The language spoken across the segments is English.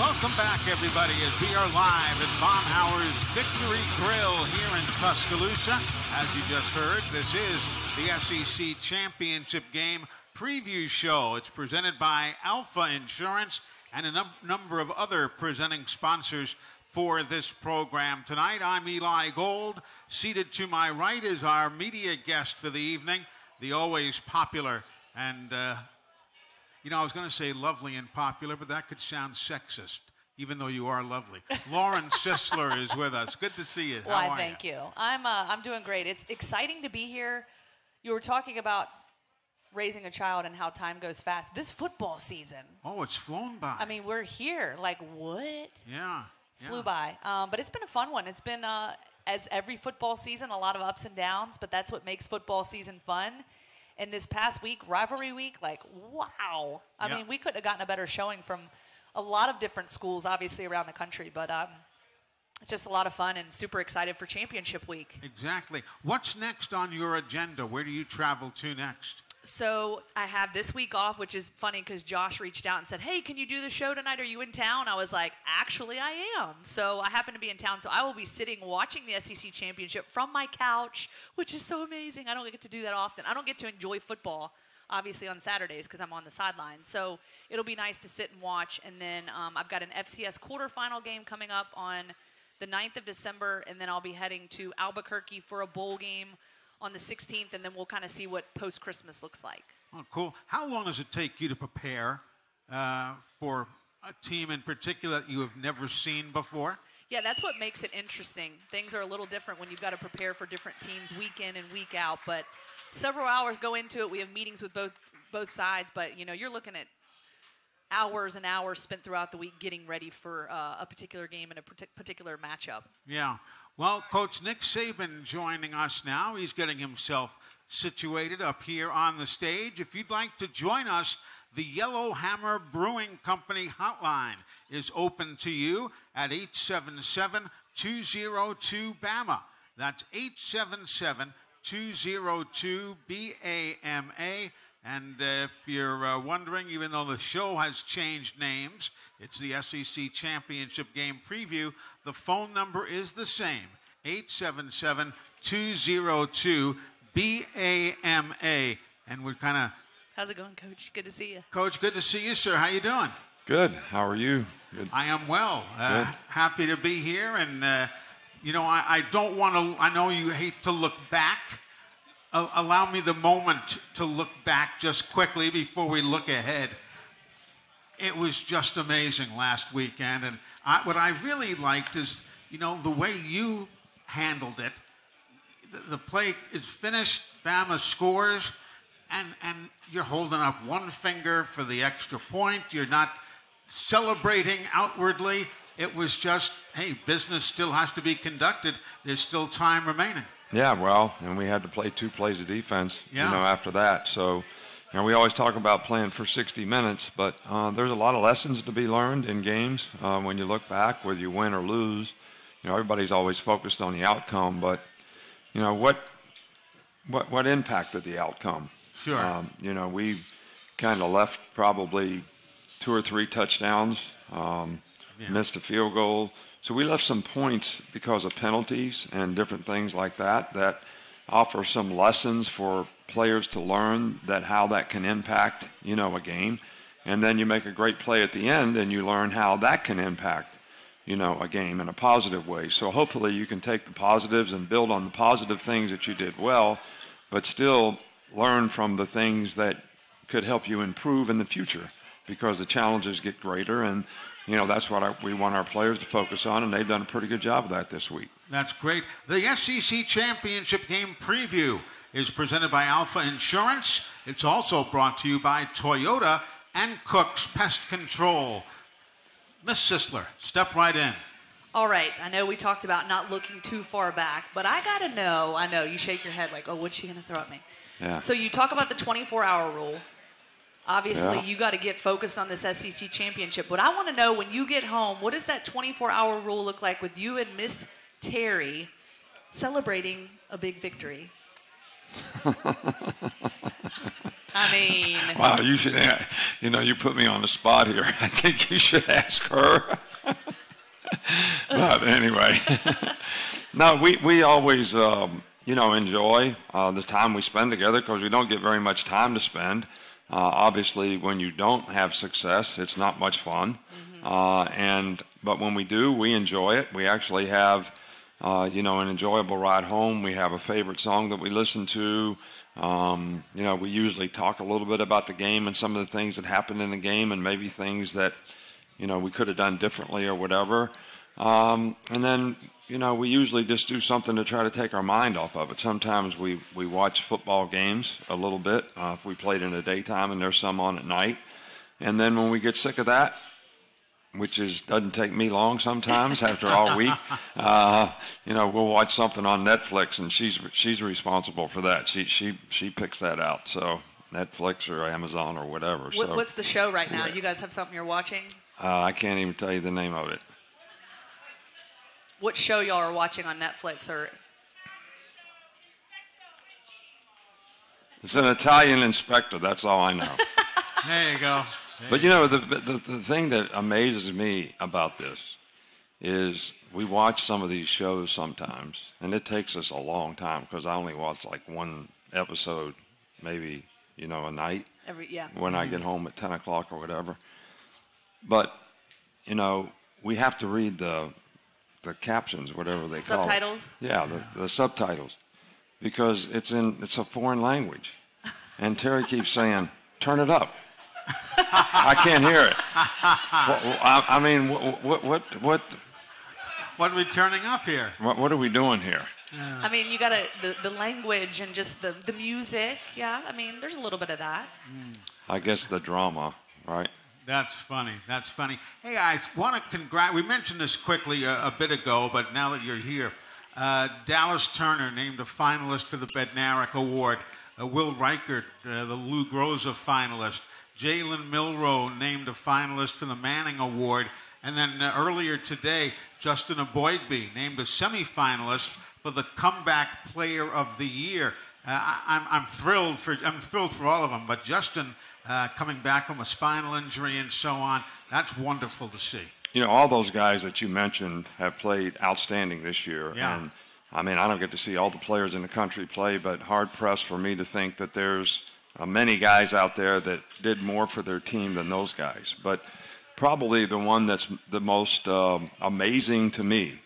Welcome back, everybody, as we are live at Baumhauer's Victory Grill here in Tuscaloosa. As you just heard, this is the SEC Championship Game preview show. It's presented by Alpha Insurance and a number of other presenting sponsors for this program. Tonight, I'm Eli Gold. Seated to my right is our media guest for the evening, the always popular and you know, I was going to say lovely and popular, but that could sound sexist, even though you are lovely. Lauren Sisler is with us. Good to see you. How are thank you. I'm doing great. It's exciting to be here. You were talking about raising a child and how time goes fast. This football season. Oh, it's flown by. I mean, we're here. Like, what? Yeah. Flew by. But it's been a fun one. It's been, as every football season, a lot of ups and downs, but that's what makes football season fun. And this past week, rivalry week, like, wow. I mean, we couldn't have gotten a better showing from a lot of different schools, obviously, around the country. But it's just a lot of fun and super excited for championship week. Exactly. What's next on your agenda? Where do you travel to next? So I have this week off, which is funny because Josh reached out and said, hey, can you do the show tonight? Are you in town? I was like, actually, I am. So I happen to be in town. So I will be sitting watching the SEC Championship from my couch, which is so amazing. I don't get to do that often. I don't get to enjoy football, obviously, on Saturdays because I'm on the sidelines. So it'll be nice to sit and watch. And then I've got an FCS quarterfinal game coming up on the 9th of December. And then I'll be heading to Albuquerque for a bowl game on the 16th, and then we'll kind of see what post-Christmas looks like. Oh, cool. How long does it take you to prepare for a team in particular that you have never seen before? Yeah, that's what makes it interesting. Things are a little different when you've got to prepare for different teams week in and week out, but several hours go into it. We have meetings with both sides, but, you know, you're looking at hours and hours spent throughout the week getting ready for a particular game and a particular matchup. Yeah. Well, Coach Nick Saban joining us now. He's getting himself situated up here on the stage. If you'd like to join us, the Yellowhammer Brewing Company hotline is open to you at 877-202-BAMA. That's 877-202-BAMA. And if you're wondering, even though the show has changed names, it's the SEC Championship Game preview, the phone number is the same, 877-202-BAMA. And we're kind of... How's it going, Coach? Good to see you. Coach, good to see you, sir. How you doing? Good. How are you? Good. I am well. Happy to be here. And, you know, I don't want to... I know you hate to look back. Allow me the moment to look back just quickly before we look ahead. It was just amazing last weekend. And what I really liked is, you know, the way you handled it. The play is finished, Bama scores, and you're holding up one finger for the extra point. You're not celebrating outwardly. It was just, hey, business still has to be conducted. There's still time remaining. Yeah, well, and we had to play 2 plays of defense, you know, after that. So, you know, we always talk about playing for 60 minutes, but there's a lot of lessons to be learned in games when you look back, whether you win or lose. You know, everybody's always focused on the outcome, but, you know, what impacted the outcome? Sure. You know, we kind of left probably 2 or 3 touchdowns, missed a field goal. So we left some points because of penalties and different things like that that offer some lessons for players to learn that how that can impact, you know, a game. And then you make a great play at the end and you learn how that can impact, you know, a game in a positive way. So hopefully you can take the positives and build on the positive things that you did well, but still learn from the things that could help you improve in the future because the challenges get greater. And you know, that's what we want our players to focus on, and they've done a pretty good job of that this week. That's great. The SEC Championship Game preview is presented by Alpha Insurance. It's also brought to you by Toyota and Cook's Pest Control. Miss Sisler, step right in. All right. I know we talked about not looking too far back, but I got to know. I know you shake your head like, oh, what's she going to throw at me? Yeah. So you talk about the 24-hour rule. Obviously, you got to get focused on this SEC championship. But I want to know, when you get home, what does that 24-hour rule look like with you and Miss Terry celebrating a big victory? I mean. Wow, you should, you put me on the spot here. I think you should ask her. But anyway, no, we always, enjoy the time we spend together because we don't get very much time to spend. Obviously, when you don't have success, it's not much fun. But when we do, we enjoy it. We actually have, an enjoyable ride home. We have a favorite song that we listen to. We usually talk a little bit about the game and some of the things that happened in the game and maybe things that, we could have done differently or whatever. And then, we usually just do something to try to take our mind off of it. Sometimes we watch football games a little bit if we played in the daytime and there's some on at night. And then when we get sick of that, which doesn't take me long sometimes after all week, we'll watch something on Netflix, and she's responsible for that. She picks that out. So Netflix or Amazon or whatever. What's the show right now? You guys have something you're watching? I can't even tell you the name of it. What show y'all are watching on Netflix? Or it's an Italian inspector. That's all I know. There you go. But the thing that amazes me about this is we watch some of these shows sometimes, and it takes us a long time because I only watch like one episode, maybe a night. When I get home at 10 o'clock or whatever. But we have to read the captions, whatever they call it. Subtitles? Yeah, the subtitles, because it's a foreign language, and Terry keeps saying, "Turn it up." I can't hear it. What are we turning up here? What are we doing here? I mean, you got the language and just the music. Yeah, I mean, there's a little bit of that. I guess the drama, right? That's funny. That's funny. Hey, I want to we mentioned this quickly a bit ago, but now that you're here, Dallas Turner named a finalist for the Bednarik Award. Will Reichert, the Lou Groza finalist. Jalen Milroe named a finalist for the Manning Award. And then earlier today, Justin Aboigbe named a semifinalist for the Comeback Player of the Year. I'm thrilled for all of them, but Justin coming back from a spinal injury and so on, that's wonderful to see. All those guys that you mentioned have played outstanding this year. Yeah. And I mean, I don't get to see all the players in the country play, but hard pressed for me to think that there's many guys out there that did more for their team than those guys. But probably the one that's the most amazing to me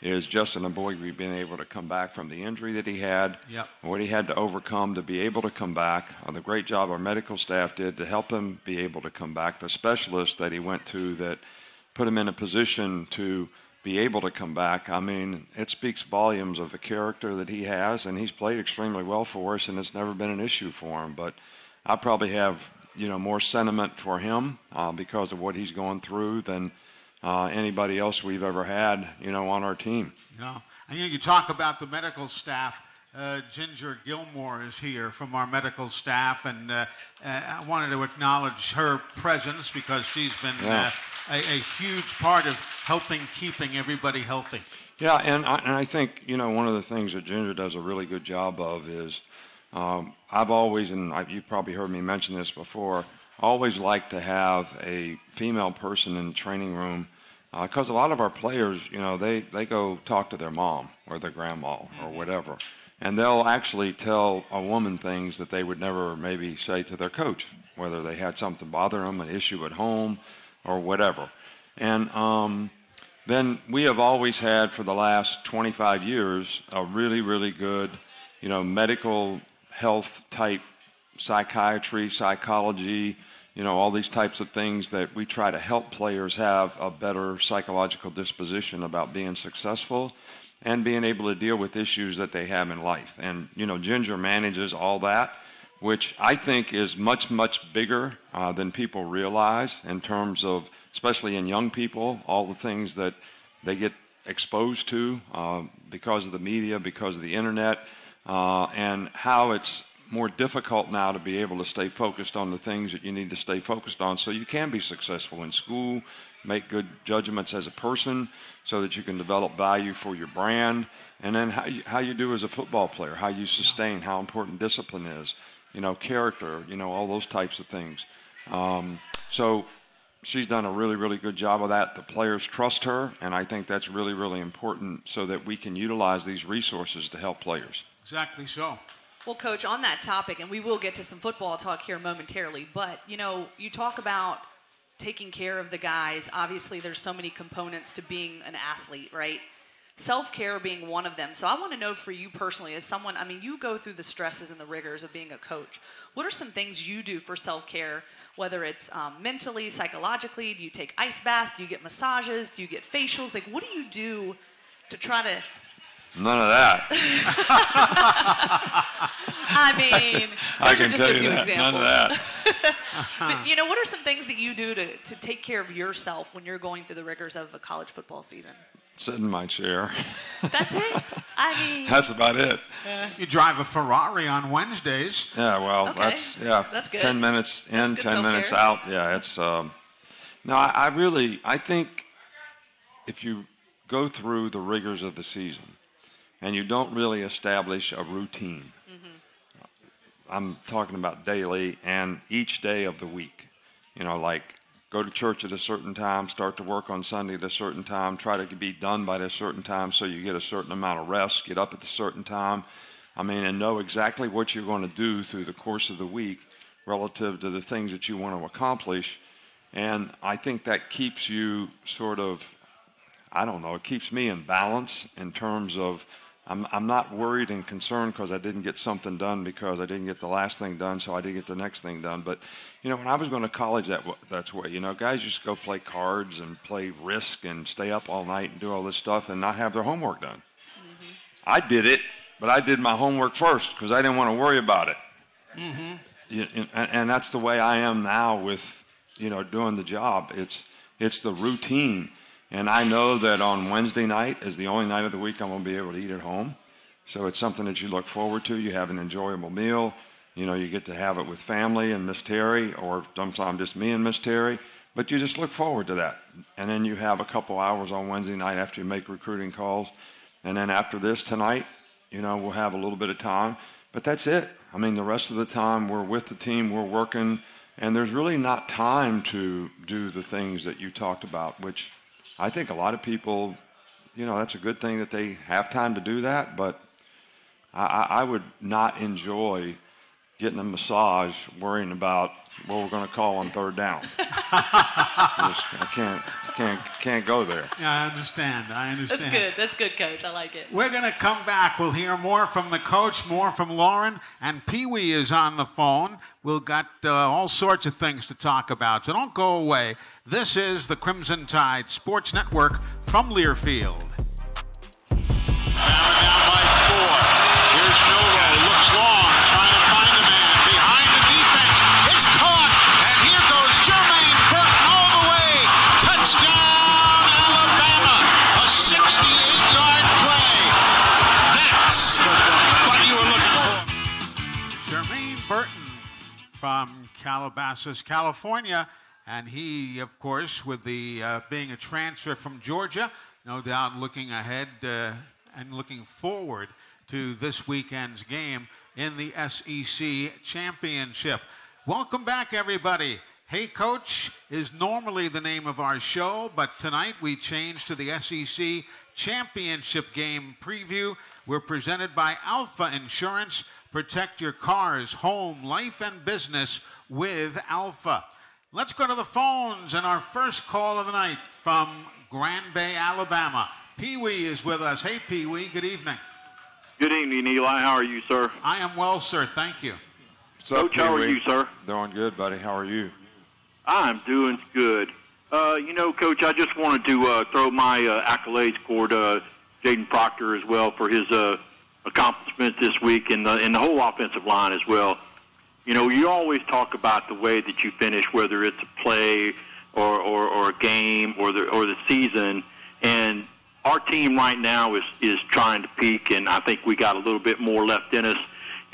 is Justin Aboigbe being able to come back from the injury that he had, what he had to overcome to be able to come back, the great job our medical staff did to help him be able to come back, the specialist that he went to that put him in a position to be able to come back. I mean, it speaks volumes of the character that he has, and he's played extremely well for us, and it's never been an issue for him. But I probably have, more sentiment for him because of what he's going through than anybody else we've ever had, on our team. Yeah. And you talk about the medical staff. Ginger Gilmore is here from our medical staff, and I wanted to acknowledge her presence because she's been a huge part of keeping everybody healthy. Yeah, and I think, one of the things that Ginger does a really good job of is I've always, you've probably heard me mention this before, always liked to have a female person in the training room because a lot of our players, they go talk to their mom or their grandma or whatever, and they'll actually tell a woman things that they would never maybe say to their coach, whether they had something bother them, an issue at home or whatever. And then we have always had for the last 25 years a really, really good, medical health type psychiatry, psychology, all these types of things that we try to help players have a better psychological disposition about being successful and being able to deal with issues that they have in life. And, Ginger manages all that, which I think is much, much bigger than people realize in terms of, especially in young people, all the things that they get exposed to because of the media, because of the internet, and how it's more difficult now to be able to stay focused on the things that you need to stay focused on so you can be successful in school, make good judgments as a person so that you can develop value for your brand, and then how you do as a football player, how you sustain, how important discipline is, character, all those types of things. So she's done a really, really good job of that. The players trust her, and I think that's really, really important so that we can utilize these resources to help players. Exactly so. Well, Coach, on that topic, and we will get to some football talk here momentarily, but, you talk about taking care of the guys. Obviously, there's so many components to being an athlete, right? Self-care being one of them. So I want to know for you personally, as someone, you go through the stresses and the rigors of being a coach. What are some things you do for self-care, whether it's mentally, psychologically? Do you take ice baths? Do you get massages? Do you get facials? Like, what do you do to try to... None of that. I can tell you that. Examples. None of that. But, what are some things that you do to take care of yourself when you're going through the rigors of a college football season? Sit in my chair. That's it? That's about it. You drive a Ferrari on Wednesdays. Yeah, well, okay. That's good. 10 minutes in, 10 minutes out. Yeah, it's, no, I think if you go through the rigors of the season and you don't really establish a routine, I'm talking about daily and each day of the week, like go to church at a certain time, start to work on Sunday at a certain time, try to be done by a certain time so you get a certain amount of rest, get up at a certain time, and know exactly what you're going to do through the course of the week relative to the things that you want to accomplish. And I think that keeps you sort of, it keeps me in balance in terms of I'm not worried and concerned because I didn't get something done because I didn't get the last thing done, so I didn't get the next thing done. But, when I was going to college, that's where, guys just go play cards and play Risk and stay up all night and do all this stuff and not have their homework done. I did it, but I did my homework first because I didn't want to worry about it. And that's the way I am now with, doing the job. It's the routine. And I know that on Wednesday night is the only night of the week I'm going to be able to eat at home. So it's something that you look forward to. You have an enjoyable meal. You get to have it with family and Miss Terry, or sometimes just me and Miss Terry. But you just look forward to that. And then you have a couple hours on Wednesday night after you make recruiting calls. And then after this tonight, we'll have a little bit of time. But that's it. The rest of the time we're with the team, we're working. And there's really not time to do the things that you talked about, which I think a lot of people, that's a good thing that they have time to do that, but I would not enjoy getting a massage worrying about what we're going to call on third down. I can't go there. Yeah, I understand. That's good, Coach. I like it. We're going to come back. We'll hear more from the coach, more from Lauren, and Pee Wee is on the phone. We've got all sorts of things to talk about, so don't go away. This is the Crimson Tide Sports Network from Learfield. Bama down by 4. Here's Milrow, looks long, trying to find a man behind the defense. It's caught, and here goes Jermaine Burton all the way. Touchdown, Alabama! A 68-yard play. That's what you were looking for. Jermaine Burton from Calabasas, California. And he, of course, with the being a transfer from Georgia, no doubt looking ahead and looking forward to this weekend's game in the SEC Championship. Welcome back, everybody. Hey Coach is normally the name of our show, but tonight we changed to the SEC Championship game preview. We're presented by Alpha Insurance. Protect your cars, home, life, and business with Alpha. Let's go to the phones, and our first call of the night from Grand Bay, Alabama. Pee Wee is with us. Hey, Pee Wee, good evening. Good evening, Eli. How are you, sir? I am well, sir. Thank you. What's up, Coach, how are you, sir? Doing good, buddy. How are you? I'm doing good. Coach, I just wanted to throw my accolades toward Jaden Proctor as well for his accomplishments this week and the whole offensive line as well. You always talk about the way that you finish, whether it's a play or a game or the season. And our team right now is trying to peak, and I think we got a little bit more left in us.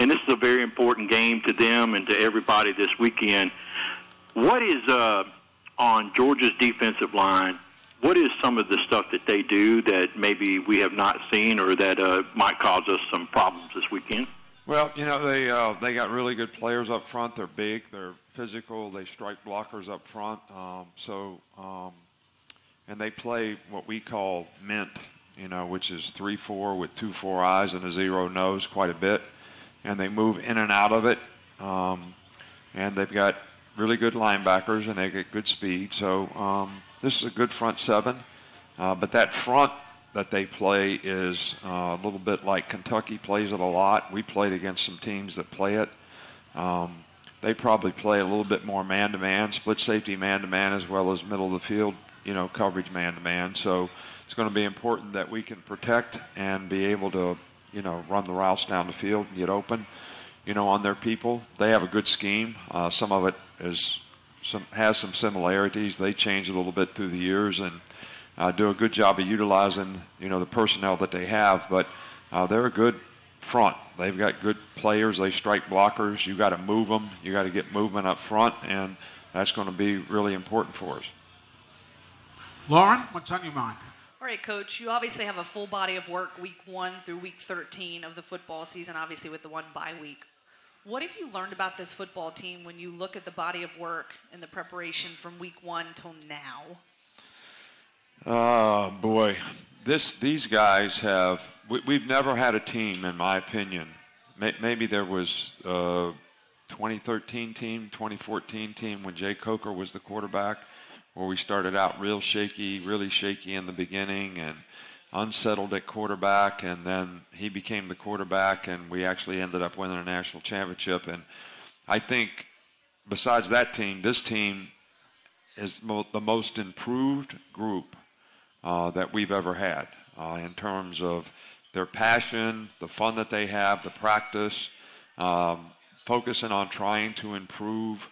and this is a very important game to them and to everybody this weekend. What is on Georgia's defensive line? What is some of the stuff that they do that maybe we have not seen or that might cause us some problems this weekend? Well, they got really good players up front. They're big, they're physical, they strike blockers up front. And they play what we call mint, which is 3-4 with 2-4 eyes and a 0 nose quite a bit. And they move in and out of it. And they've got really good linebackers and they get good speed. So this is a good front seven. But that front that they play is a little bit like Kentucky plays it a lot. We played against some teams that play it. They probably play a little bit more man-to-man, split safety man-to-man, as well as middle of the field, coverage man-to-man. So it's going to be important that we can protect and be able to, run the routes down the field and get open, on their people. They have a good scheme. Some of it has some similarities. They change a little bit through the years and do a good job of utilizing, the personnel that they have. But they're a good front. They've got good players. They strike blockers. You got to move them. You got to get movement up front, and that's going to be really important for us. Lauren, what's on your mind? All right, Coach, you obviously have a full body of work week 1 through week 13 of the football season, obviously with the one bye week. What have you learned about this football team when you look at the body of work and the preparation from week 1 till now? Oh, boy. These guys have – we've never had a team, in my opinion. Maybe there was a 2013 team, 2014 team when Jay Coker was the quarterback, where we started out really shaky in the beginning and unsettled at quarterback, and then he became the quarterback, and we actually ended up winning a national championship. And I think besides that team, this team is the most improved group that we've ever had in terms of their passion, the fun that they have, the practice, focusing on trying to improve.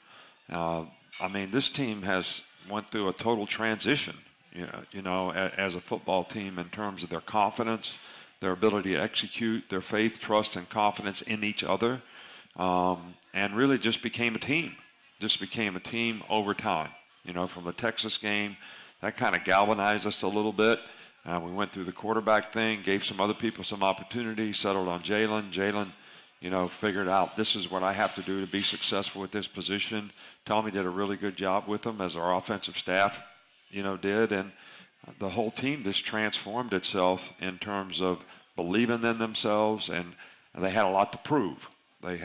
This team has went through a total transition, as a football team in terms of their confidence, their ability to execute, their faith, trust, and confidence in each other, and really just became a team over time. From the Texas game, that kind of galvanized us a little bit. We went through the quarterback thing, gave some other people some opportunity, settled on Jalen. Jalen, figured out this is what I have to do to be successful at this position. Tommy did a really good job with them, as our offensive staff, did. And the whole team just transformed itself in terms of believing in themselves, and they had a lot to prove. I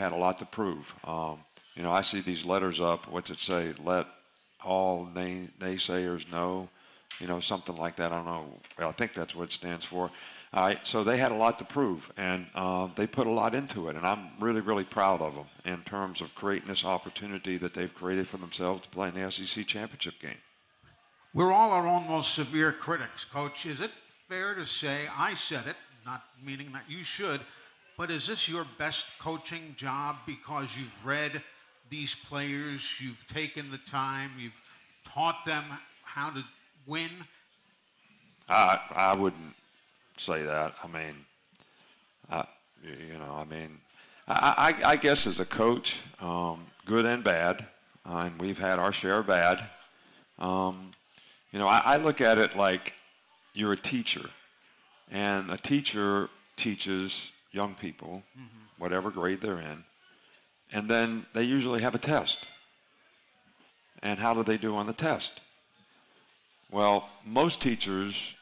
see these letters up. What's it say? Let all naysayers know, something like that. I don't know. Well, I think that's what it stands for. All right, so they had a lot to prove, and they put a lot into it, and I'm really, really proud of them in terms of creating this opportunity that they've created for themselves to play in the SEC championship game. We're all our own most severe critics, Coach. Is it fair to say, I said it, not meaning that you should, but is this your best coaching job because you've read these players, you've taken the time, you've taught them how to win? I wouldn't say that. I guess as a coach, good and bad, and we've had our share of bad. I look at it like you're a teacher, and a teacher teaches young people, whatever grade they're in, and then they usually have a test. And how do they do on the test? Well, most teachers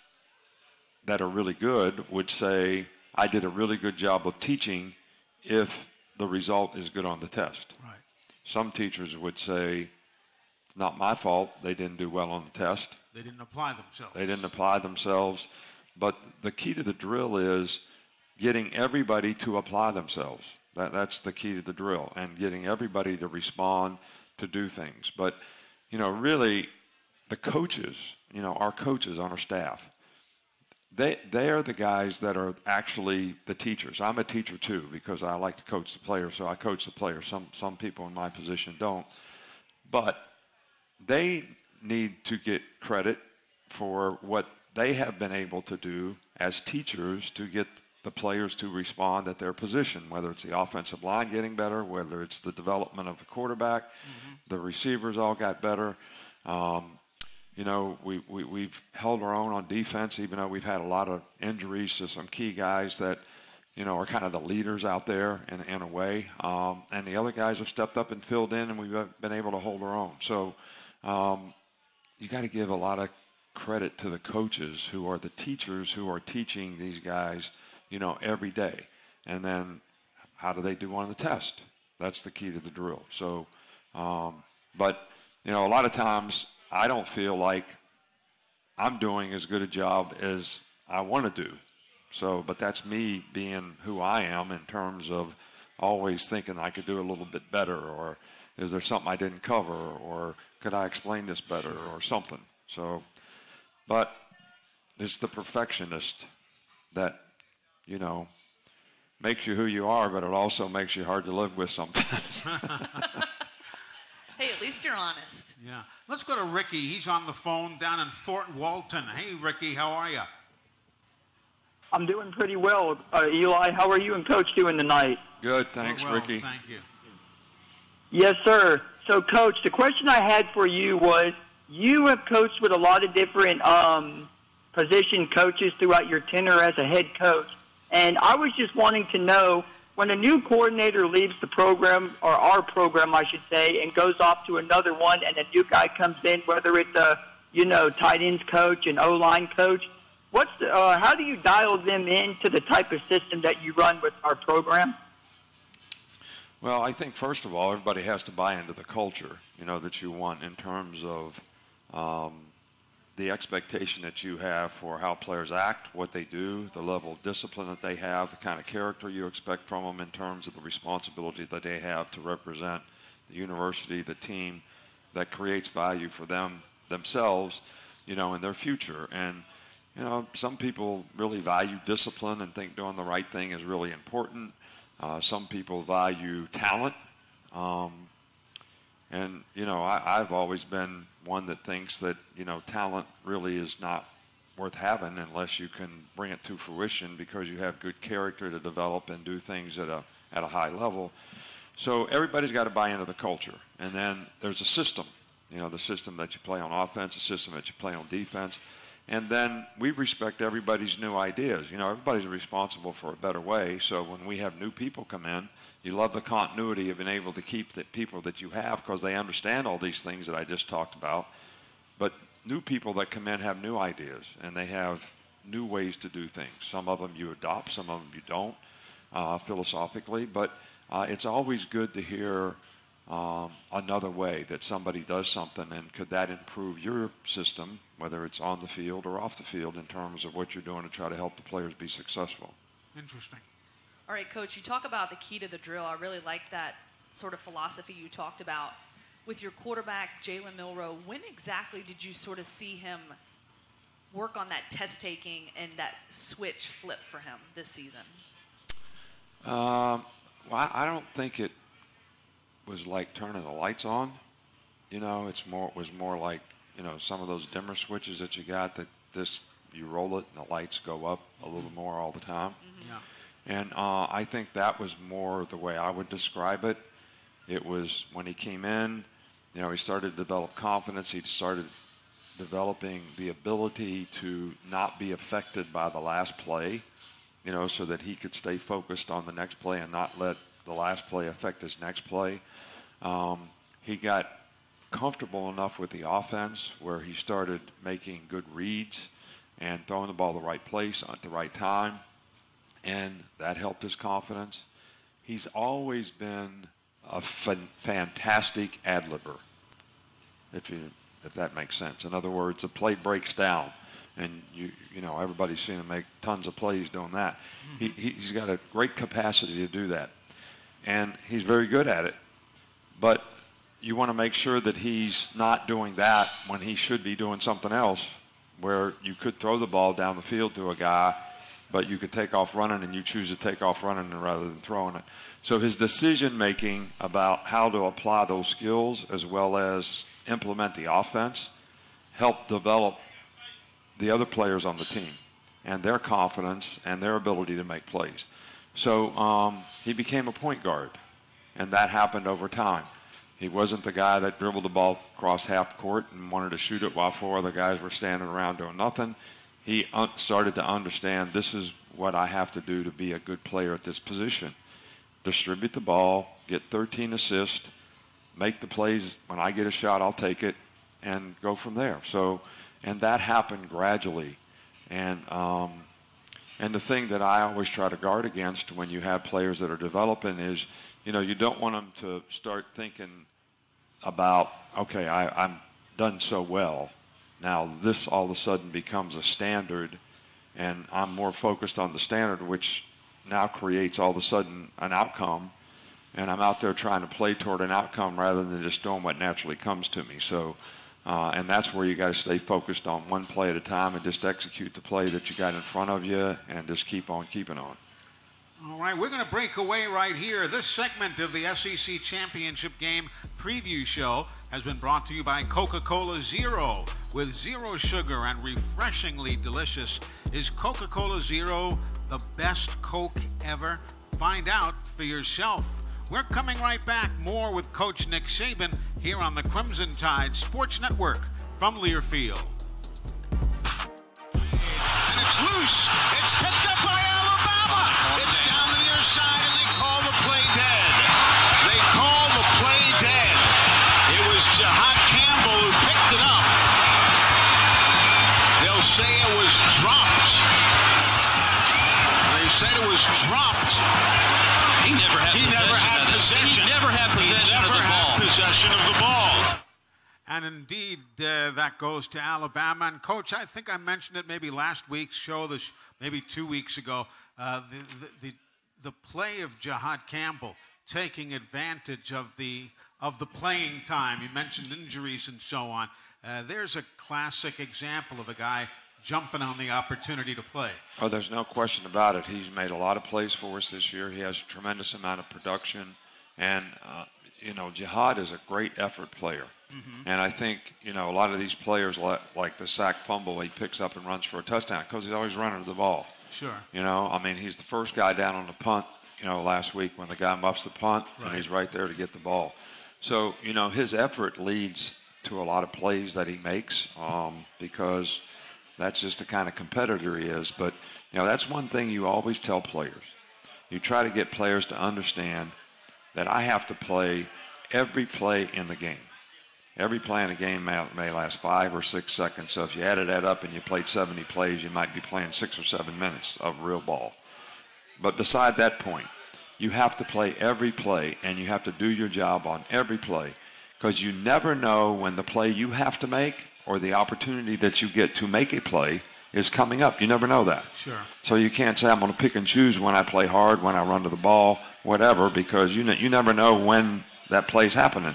that are really good would say, I did a really good job of teaching if the result is good on the test. Right. Some teachers would say, not my fault, they didn't do well on the test. They didn't apply themselves. But the key to the drill is getting everybody to apply themselves. That's the key to the drill, and getting everybody to respond, to do things. But, really, the coaches, our coaches on our staff, they are the guys that are actually the teachers. I'm a teacher too, because I like to coach the players, so I coach the players. Some people in my position don't. But they need to get credit for what they have been able to do as teachers to get the players to respond at their position, whether it's the offensive line getting better, whether it's the development of the quarterback, the receivers all got better. You know, we've held our own on defense, even though we've had a lot of injuries to some key guys that, you know, are kind of the leaders out there in a way. And the other guys have stepped up and filled in, and we've been able to hold our own. So you got to give a lot of credit to the coaches who are the teachers who are teaching these guys, you know, every day. And then how do they do on the test? That's the key to the drill. So, but, you know, a lot of times I don't feel like I'm doing as good a job as I want to do. So, but that's me being who I am in terms of always thinking I could do a little bit better, or is there something I didn't cover, or could I explain this better, or something. So, but it's the perfectionist that, you know, makes you who you are, but it also makes you hard to live with sometimes. Hey, at least you're honest. Yeah. Let's go to Ricky. He's on the phone down in Fort Walton. Hey, Ricky, how are you? I'm doing pretty well. Eli, how are you and Coach doing tonight? Good, thanks, well, Ricky. Thank you. Yes, sir. So, Coach, the question I had for you was, you have coached with a lot of different position coaches throughout your tenure as a head coach, and I was just wanting to know, when a new coordinator leaves the program, or our program, I should say, and goes off to another one, and a new guy comes in, whether it's a, you know, tight ends coach, an O-line coach, how do you dial them into the type of system that you run with our program? Well, I think, first of all, everybody has to buy into the culture, you know, that you want in terms of the expectation that you have for how players act, what they do, the level of discipline that they have, the kind of character you expect from them in terms of the responsibility that they have to represent the university, the team that creates value for themselves, you know, in their future. And, you know, some people really value discipline and think doing the right thing is really important. Some people value talent. And, you know, I've always been one that thinks that, you know, talent really is not worth having unless you can bring it to fruition because you have good character to develop and do things at a high level. So everybody's got to buy into the culture. And then there's a system, you know, the system that you play on offense, the system that you play on defense. And then we respect everybody's new ideas. You know, everybody's responsible for a better way. So when we have new people come in, you love the continuity of being able to keep the people that you have because they understand all these things that I just talked about. But new people that come in have new ideas, and they have new ways to do things. Some of them you adopt, some of them you don't, philosophically. But it's always good to hear another way that somebody does something, and could that improve your system, whether it's on the field or off the field, in terms of what you're doing to try to help the players be successful. Interesting. All right, Coach, you talk about the key to the drill. I really like that sort of philosophy you talked about. With your quarterback, Jalen Milroe, when exactly did you sort of see him work on that test-taking and that switch flip for him this season? Well, I don't think it was like turning the lights on. You know, it was more like, you know, some of those dimmer switches that you got that you roll it and the lights go up a little more all the time. Mm-hmm. Yeah. And I think that was more the way I would describe it. It was when he came in, you know, he started to develop confidence. He started developing the ability to not be affected by the last play, you know, so that he could stay focused on the next play and not let the last play affect his next play. He got comfortable enough with the offense where he started making good reads and throwing the ball the right place at the right time, and that helped his confidence. He's always been a fantastic ad-libber, if that makes sense. In other words, the play breaks down, and you know, everybody's seen him make tons of plays doing that. He's got a great capacity to do that, and he's very good at it. But you want to make sure that he's not doing that when he should be doing something else, where you could throw the ball down the field to a guy, but you could take off running, and you choose to take off running rather than throwing it. So his decision-making about how to apply those skills as well as implement the offense helped develop the other players on the team. and their confidence and their ability to make plays. So he became a point guard, and that happened over time. He wasn't the guy that dribbled the ball across half court and wanted to shoot it while 4 other guys were standing around doing nothing. He started to understand, this is what I have to do to be a good player at this position. Distribute the ball, get 13 assists, make the plays. When I get a shot, I'll take it, and go from there. So, and that happened gradually. And the thing that I always try to guard against when you have players that are developing is, you don't want them to start thinking about, okay, I'm done so well. Now this all of a sudden becomes a standard, and I'm more focused on the standard, which now creates all of a sudden an outcome, and I'm out there trying to play toward an outcome rather than just doing what naturally comes to me. So, and that's where you got to stay focused on one play at a time and just execute the play that you got in front of you and just keep on keeping on. All right, we're going to break away right here. This segment of the SEC Championship Game preview show has been brought to you by Coca-Cola Zero. With zero sugar and refreshingly delicious, is Coca-Cola Zero the best Coke ever? Find out for yourself. We're coming right back. More with Coach Nick Saban here on the Crimson Tide Sports Network from Learfield. And it's loose. It's picked up by Alabama. It's down the near side, and they call the play dead. They call the play dead. It was Jahad Campbell who picked it up. They'll say it was dropped. They said it was dropped. He never had possession. He never had possession of the ball. And indeed, that goes to Alabama. And Coach, I think I mentioned it maybe last week's show, maybe 2 weeks ago. The play of Jahad Campbell taking advantage of the playing time. You mentioned injuries and so on. There's a classic example of a guy jumping on the opportunity to play. Oh, there's no question about it. He's made a lot of plays for us this year. He has a tremendous amount of production. And, Jahad is a great effort player. Mm-hmm. And I think, a lot of these players, like the sack fumble, he picks up and runs for a touchdown because he's always running to the ball. Sure. He's the first guy down on the punt, last week when the guy muffs the punt, right, and he's right there to get the ball. So, his effort leads to a lot of plays that he makes because that's just the kind of competitor he is. But, that's one thing you always tell players. You try to get players to understand that I have to play every play in the game. Every play in the game may last 5 or 6 seconds. So if you added that up and you played 70 plays, you might be playing 6 or 7 minutes of real ball. But beside that point, you have to play every play, and you have to do your job on every play, because you never know when the play you have to make or the opportunity that you get to make a play is coming up. You never know that. Sure. So you can't say I'm going to pick and choose when I play hard, when I run to the ball, whatever, because you never know when that play's happening.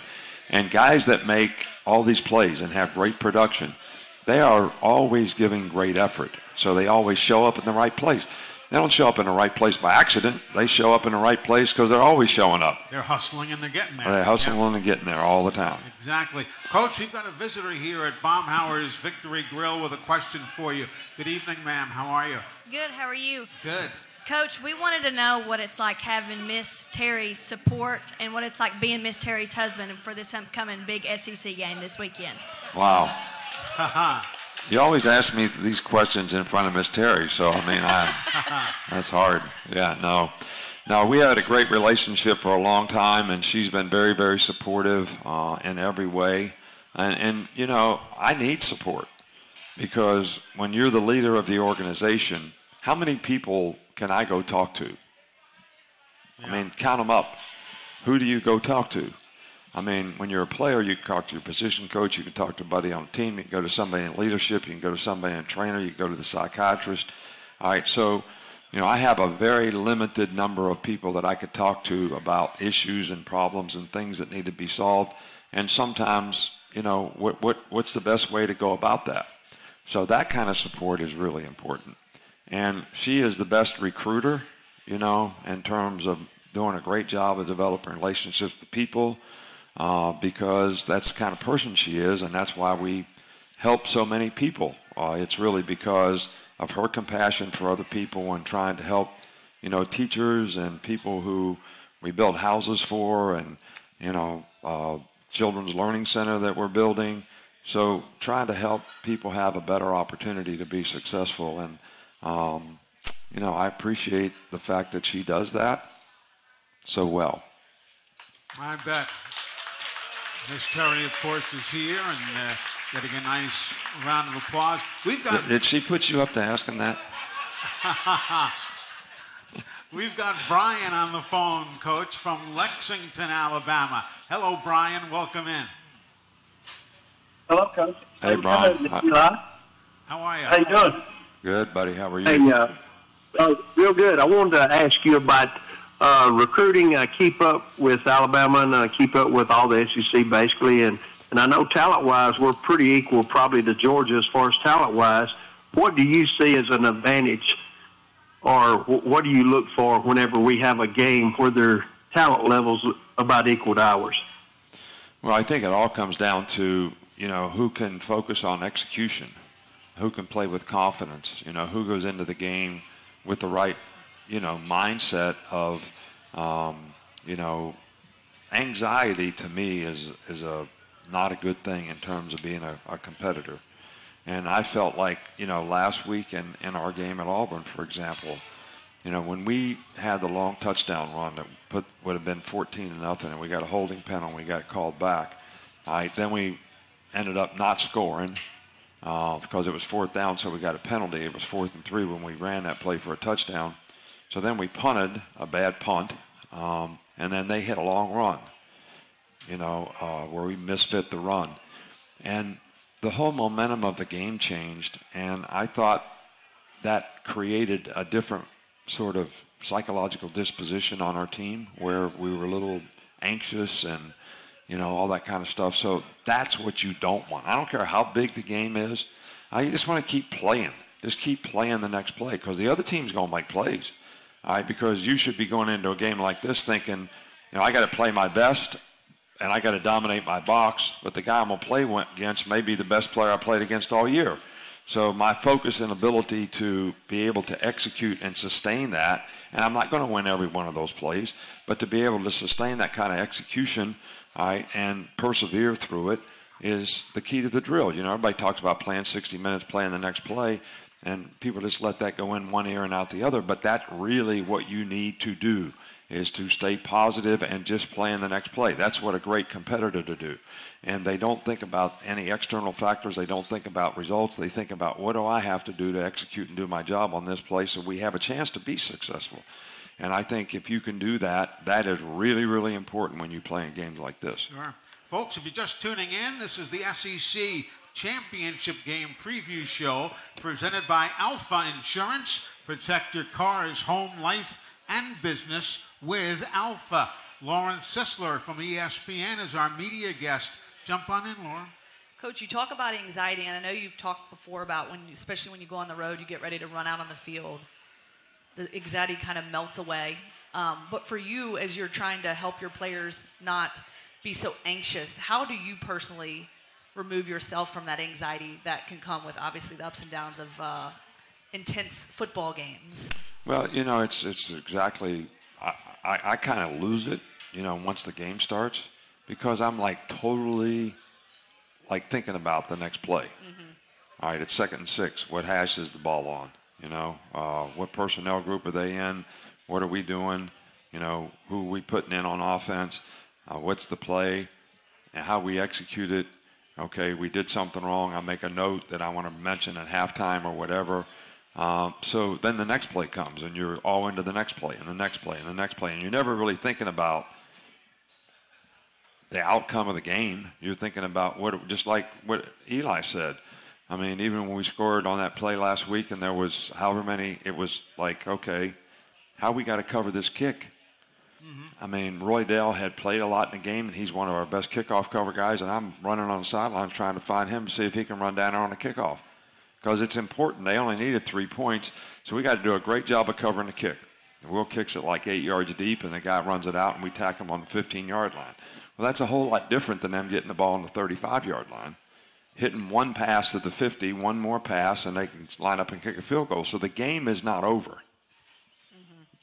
And guys that make all these plays and have great production, they are always giving great effort. So they always show up in the right place. They don't show up in the right place by accident. They show up in the right place because they're always showing up. They're hustling and they're getting there. They're hustling and getting there all the time. Exactly. Coach, we've got a visitor here at Baumhauer's Victory Grill with a question for you. Good evening, ma'am. How are you? Good. How are you? Good. Coach, we wanted to know what it's like having Miss Terry's support and what it's like being Miss Terry's husband for this upcoming big SEC game this weekend. Wow. You always ask me these questions in front of Miss Terry, so that's hard. Yeah, no. No, we had a great relationship for a long time, and she's been very, very supportive in every way. And I need support, because when you're the leader of the organization, how many people can I go talk to? Yeah. Count them up. Who do you go talk to? When you're a player, you can talk to your position coach, you can talk to a buddy on a team, you can go to somebody in leadership, you can go to somebody in a trainer, you can go to the psychiatrist. All right, so, I have a very limited number of people that I could talk to about issues and problems and things that need to be solved. And sometimes, what's the best way to go about that? So that kind of support is really important. And she is the best recruiter, in terms of doing a great job of developing relationships with people, because that's the kind of person she is, and that's why we help so many people. It's really because of her compassion for other people and trying to help, teachers and people who we build houses for, and, children's learning center that we're building. So trying to help people have a better opportunity to be successful. And, I appreciate the fact that she does that so well. I bet. Miss Terry, of course, is here and getting a nice round of applause. Did she put you up to asking that? We've got Brian on the phone, Coach, from Lexington, Alabama. Hello, Brian. Welcome in. Hello, Coach. Hey, Brian. How are you? How you doing? Good, buddy. How are you? Hey, real good. I wanted to ask you about recruiting. Keep up with Alabama and keep up with all the SEC, basically. And I know talent-wise, we're pretty equal probably to Georgia as far as talent-wise. What do you see as an advantage, or what do you look for whenever we have a game where their talent levels about equal to ours? Well, I think it all comes down to, who can focus on execution, who can play with confidence, who goes into the game with the right, mindset of, anxiety to me is not a good thing in terms of being a competitor. And I felt like, last week in our game at Auburn, for example, when we had the long touchdown run that would have been 14-0, and we got a holding penalty, and we got called back. Then we ended up not scoring because it was 4th down, so we got a penalty. It was 4th and 3 when we ran that play for a touchdown. So then we punted, a bad punt, and then they hit a long run, where we misfit the run. And the whole momentum of the game changed, and I thought that created a different sort of psychological disposition on our team where we were a little anxious and, all that kind of stuff. So that's what you don't want. I don't care how big the game is. You just want to keep playing. Just keep playing the next play because the other team's going to make plays. All right, because you should be going into a game like this thinking, I got to play my best and I got to dominate my box, but the guy I'm going to play against may be the best player I played against all year. So my focus and ability to be able to execute and sustain that, and I'm not going to win every one of those plays, but to be able to sustain that kind of execution, all right, and persevere through it is the key to the drill. Everybody talks about playing 60 minutes, playing the next play, and people just let that go in one ear and out the other. But that's really what you need to do, is to stay positive and just play in the next play. That's what a great competitor to do. And they don't think about any external factors. They don't think about results. They think about, what do I have to do to execute and do my job on this play so we have a chance to be successful. And I think if you can do that, that is really, really important when you play in games like this. Sure. Folks, if you're just tuning in, this is the SEC Championship Game Preview Show presented by Alpha Insurance. Protect your car's home, life, and business with Alpha. Lauren Sisler from ESPN is our media guest. Jump on in, Lauren. Coach, you talk about anxiety, and I know you've talked before about especially when you go on the road, you get ready to run out on the field, the anxiety kind of melts away. But for you, as you're trying to help your players not be so anxious, how do you personally remove yourself from that anxiety that can come with obviously the ups and downs of intense football games? Well, it's exactly, I kind of lose it, once the game starts, because I'm like totally thinking about the next play. Mm-hmm. All right, it's 2nd and 6. What hash is the ball on? What personnel group are they in? What are we doing? Who are we putting in on offense? What's the play? And how we execute it. Okay, we did something wrong. I make a note that I want to mention at halftime or whatever. So then the next play comes, and you're all into the next play and the next play and the next play, and you're never really thinking about the outcome of the game. You're thinking about just like what Eli said. I mean, even when we scored on that play last week, and there was however many, it was like, okay, how we got to cover this kick. Mm-hmm. I mean, Roy Dale had played a lot in the game, and he's one of our best kickoff cover guys, and I'm running on the sideline trying to find him to see if he can run down there on a kickoff. Because it's important. They only needed 3 points, so we got to do a great job of covering the kick. And Will kicks it like 8 yards deep, and the guy runs it out, and we tack him on the 15-yard line. Well, that's a whole lot different than them getting the ball on the 35-yard line. hitting one pass to the 50, one more pass, and they can line up and kick a field goal. So the game is not over.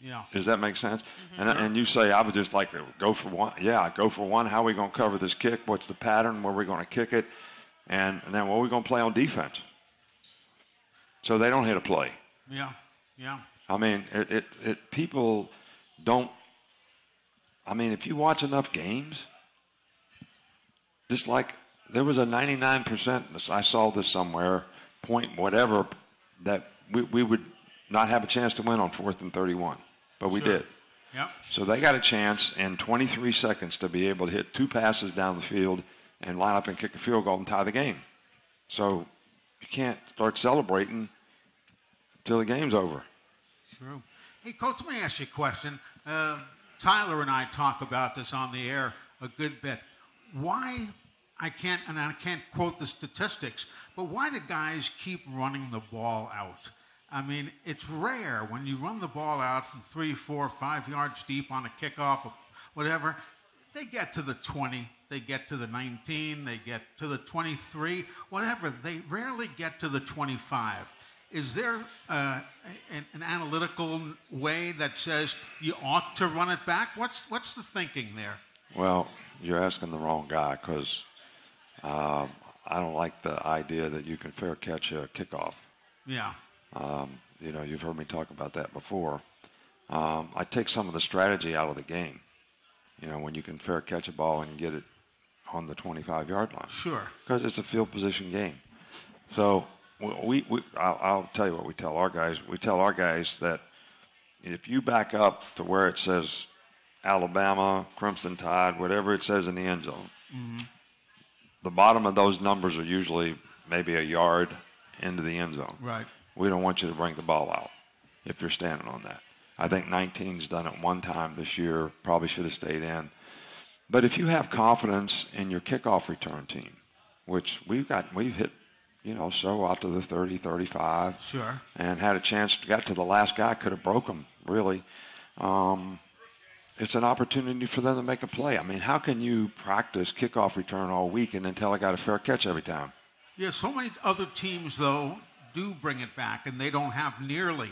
Yeah. Does that make sense? And you say, I would just like to go for one. Yeah, go for one. How are we going to cover this kick? What's the pattern? Where are we going to kick it? And then what are we going to play on defense? So they don't hit a play. Yeah, yeah. I mean, people don't. I mean, if you watch enough games, just like there was a 99%, I saw this somewhere, point whatever, that we would not have a chance to win on 4th and 31, but we did. Yep. So they got a chance in 23 seconds to be able to hit 2 passes down the field and line up and kick a field goal and tie the game. So you can't start celebrating until the game's over. True. Hey, Coach, let me ask you a question. Tyler and I talk about this on the air a good bit. Why, I can't quote the statistics, but why do guys keep running the ball out? I mean, it's rare when you run the ball out from 3, 4, 5 yards deep on a kickoff or whatever. They get to the 20, they get to the 19, they get to the 23, whatever. They rarely get to the 25. Is there an analytical way that says you ought to run it back? What's the thinking there? Well, you're asking the wrong guy, because I don't like the idea that you can fair catch a kickoff. Yeah. You know, you've heard me talk about that before. I take some of the strategy out of the game. You know, when you can fair catch a ball and get it on the 25-yard line. Sure. Because it's a field position game. So I'll tell you what we tell our guys. We tell our guys that if you back up to where it says Alabama, Crimson Tide, whatever it says in the end zone, the bottom of those numbers are usually maybe a yard into the end zone. Right. We don't want you to bring the ball out if you're standing on that. I think 19's done it one time this year, probably should have stayed in. But if you have confidence in your kickoff return team, which we've hit, you know, so out to the 30, 35. Sure. And had a chance, got to the last guy, could have broke him, really. It's an opportunity for them to make a play. I mean, how can you practice kickoff return all week and then tell a guy to fair catch every time? Yeah, so many other teams, though, do bring it back, and they don't have nearly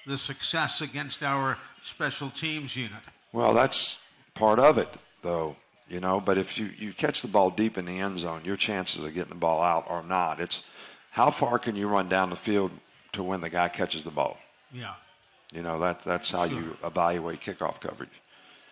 the success against our special teams unit. Well, that's part of it, though, you know. But if you catch the ball deep in the end zone, your chances of getting the ball out are not. It's how far can you run down the field to when the guy catches the ball? Yeah. You know, that's how you evaluate kickoff coverage.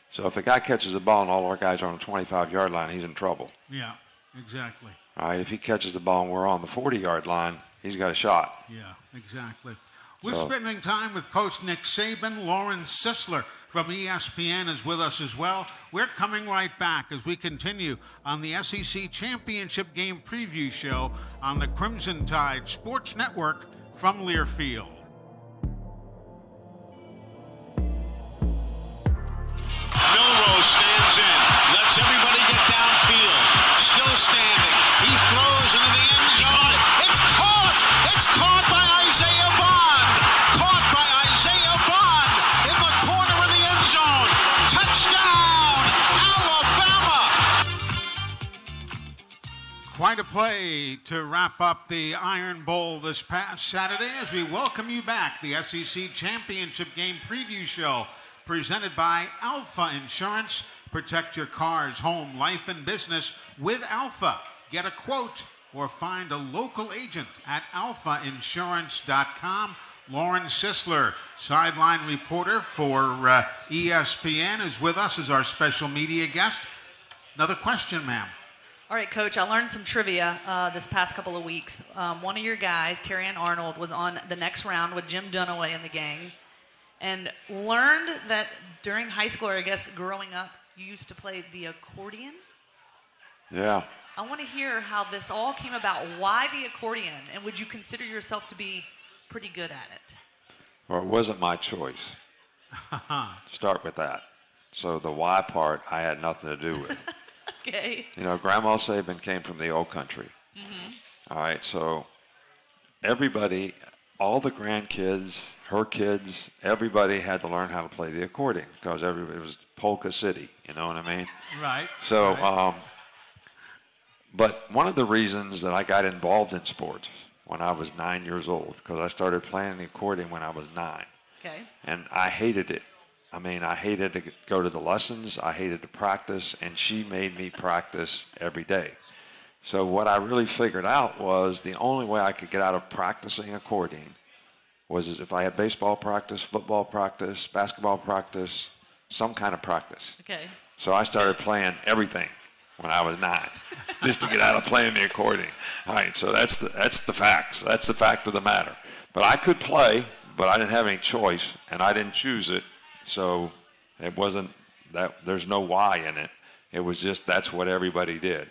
So if the guy catches the ball and all our guys are on the 25-yard line, he's in trouble. Yeah, exactly. All right, if he catches the ball and we're on the 40-yard line, he's got a shot. Yeah, exactly. We're spending time with Coach Nick Saban. Lauren Sisler from ESPN is with us as well. We're coming right back as we continue on the SEC Championship Game Preview Show on the Crimson Tide Sports Network from Learfield. Milrose stands in, lets everybody get downfield, still standing. He throws into the end zone. It's caught! It's caught by Isaiah Bond! Caught by Isaiah Bond in the corner of the end zone. Touchdown, Alabama! Quite a play to wrap up the Iron Bowl this past Saturday as we welcome you back. The SEC Championship Game Preview Show presented by Alpha Insurance. Protect your car's home, life, and business with Alpha. Get a quote or find a local agent at alphainsurance.com. Lauren Sisler, sideline reporter for ESPN, is with us as our special media guest. Another question, ma'am. All right, Coach, I learned some trivia this past couple of weeks. One of your guys, Terrian Arnold, was on the next round with Jim Dunaway and the gang, and learned that during high school, or I guess growing up, you used to play the accordion. Yeah. I want to hear how this all came about. Why the accordion? And would you consider yourself to be pretty good at it? Well, it wasn't my choice. Start with that. So the why part, I had nothing to do with. Okay. You know, Grandma Saban came from the old country. All right, so everybody, all the grandkids, her kids, everybody had to learn how to play the accordion because it was Polka City, you know what I mean? Right. So But one of the reasons that I got involved in sports when I was 9 years old, because I started playing the accordion when I was 9. Okay. And I hated it. I mean, I hated to go to the lessons. I hated to practice, and she made me practice every day. So what I really figured out was the only way I could get out of practicing accordion was if I had baseball practice, football practice, basketball practice, some kind of practice. Okay. So I started playing everything when I was 9, just to get out of playing the accordion. All right, so that's the facts. That's the fact of the matter. But I could play, but I didn't have any choice, and I didn't choose it. So it wasn't that. There's no why in it. It was just that's what everybody did.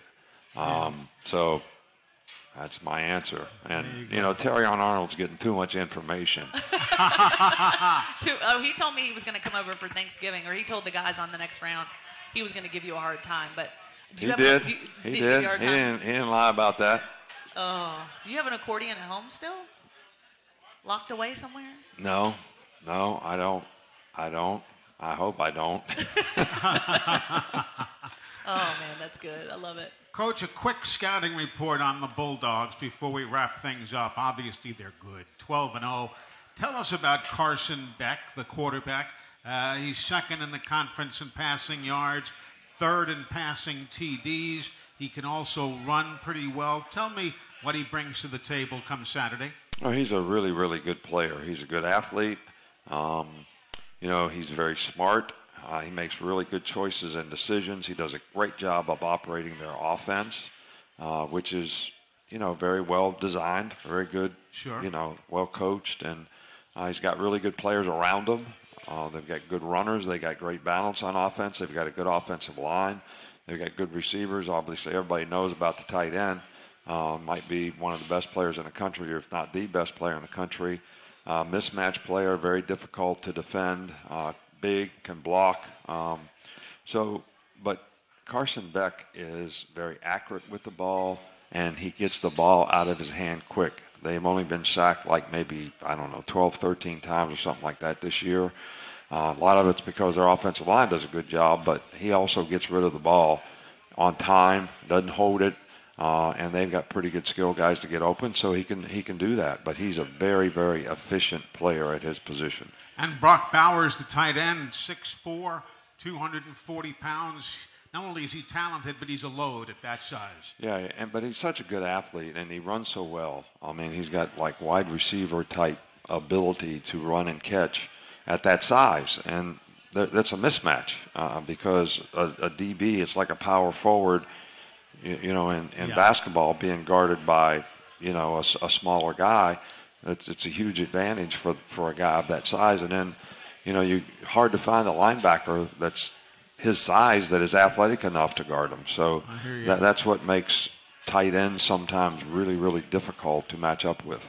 So that's my answer. And you know, Terry Arnold's getting too much information. He told me he was going to come over for Thanksgiving, or he told the guys on the next round he was going to give you a hard time. But He did. He did. He didn't lie about that. Oh, do you have an accordion at home still? Locked away somewhere? No, I don't. I hope I don't. Oh, man, that's good. I love it. Coach, a quick scouting report on the Bulldogs before we wrap things up. Obviously, they're good, 12-0. Tell us about Carson Beck, the quarterback. He's second in the conference in passing yards, third in passing TDs. He can also run pretty well. Tell me what he brings to the table come Saturday. Oh, he's a really, really good player. He's a good athlete. You know, he's very smart. He makes really good choices and decisions. He does a great job of operating their offense, which is, you know, very well designed, very good, sure. You know, well coached. And he's got really good players around him. They've got good runners. They got great balance on offense. They've got a good offensive line. They've got good receivers. Obviously, everybody knows about the tight end. Might be one of the best players in the country, or if not the best player in the country. Mismatch player, very difficult to defend, big, can block. But Carson Beck is very accurate with the ball, and he gets the ball out of his hand quick. They've only been sacked like maybe, 12, 13 times or something like that this year. A lot of it's because their offensive line does a good job, but he also gets rid of the ball on time, doesn't hold it. And they've got pretty good skill guys to get open, so he can do that. But he's a very, very efficient player at his position. And Brock Bowers, the tight end, 6'4", 240 pounds. Not only is he talented, but he's a load at that size. Yeah, but he's such a good athlete, and he runs so well. I mean, he's got like wide receiver type ability to run and catch at that size, and that's a mismatch because a DB is like a power forward. You know, in basketball, being guarded by, you know, a smaller guy, it's a huge advantage for a guy of that size. And then, you know, hard to find a linebacker that's his size that is athletic enough to guard him. So that's what makes tight ends sometimes really, really difficult to match up with.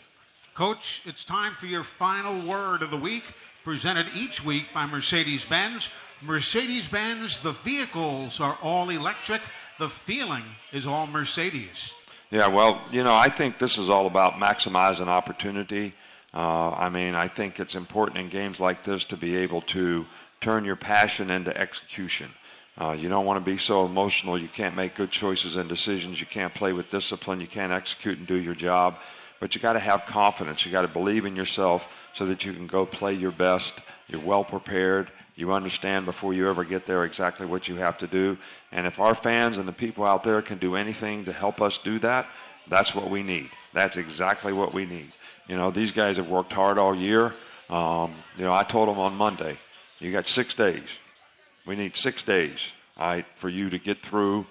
Coach, it's time for your final word of the week, presented each week by Mercedes-Benz. Mercedes-Benz, the vehicles are all electric. The feeling is all Mercedes. Yeah, well, you know, I think this is all about maximizing opportunity. I mean, I think it's important in games like this to be able to turn your passion into execution. You don't want to be so emotional. You can't make good choices and decisions. You can't play with discipline. You can't execute and do your job. But you got to have confidence. You got to believe in yourself so that you can go play your best. You're well prepared. You understand before you ever get there exactly what you have to do. And if our fans and the people out there can do anything to help us do that, that's what we need. That's exactly what we need. You know, these guys have worked hard all year. You know, I told them on Monday, you got 6 days. We need 6 days, all right, for you to get through.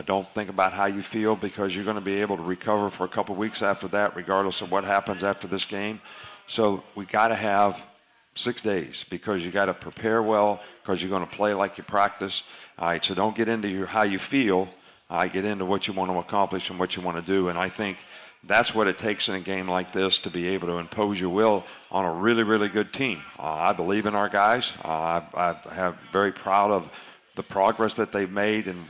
Don't think about how you feel, because you're going to be able to recover for a couple of weeks after that, regardless of what happens after this game. So we got to have 6 days, because you got to prepare well, because you're going to play like you practice. All right, so don't get into how you feel. Get into what you want to accomplish and what you want to do. And I think that's what it takes in a game like this to be able to impose your will on a really, really good team. I believe in our guys. I am very proud of the progress that they've made and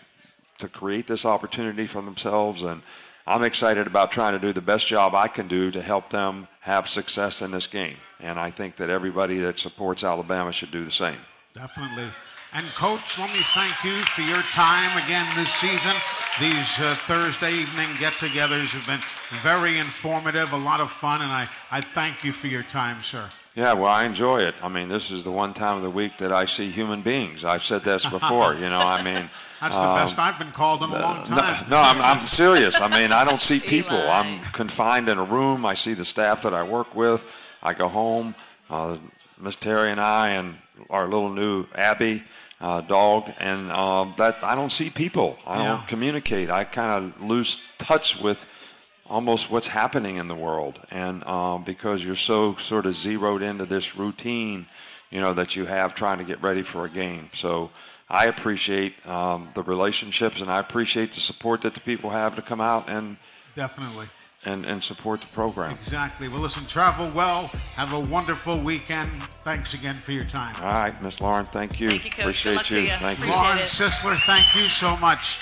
to create this opportunity for themselves. And I'm excited about trying to do the best job I can do to help them have success in this game. And I think that everybody that supports Alabama should do the same. Definitely. And, Coach, let me thank you for your time again this season. These Thursday evening get-togethers have been very informative, a lot of fun, and I thank you for your time, sir. Yeah, well, I enjoy it. I mean, this is the one time of the week that I see human beings. I've said this before, you know, I mean. That's the best I've been called in a long time. No, I'm serious. I mean, I don't see people. I'm confined in a room. I see the staff that I work with. I go home, Miss Terry and I and our little new Abby dog, and that I don't see people. I don't communicate. I kind of lose touch with almost what's happening in the world, and because you're so sort of zeroed into this routine, you know, that you have trying to get ready for a game. So I appreciate the relationships, and I appreciate the support that the people have to come out and definitely and support the program. Exactly. Well, listen, travel well. Have a wonderful weekend. Thanks again for your time. All right, Miss Lauren, thank you. Thank you, Coach. Appreciate Good luck to you. Thank you. Lauren Sisler, thank you so much.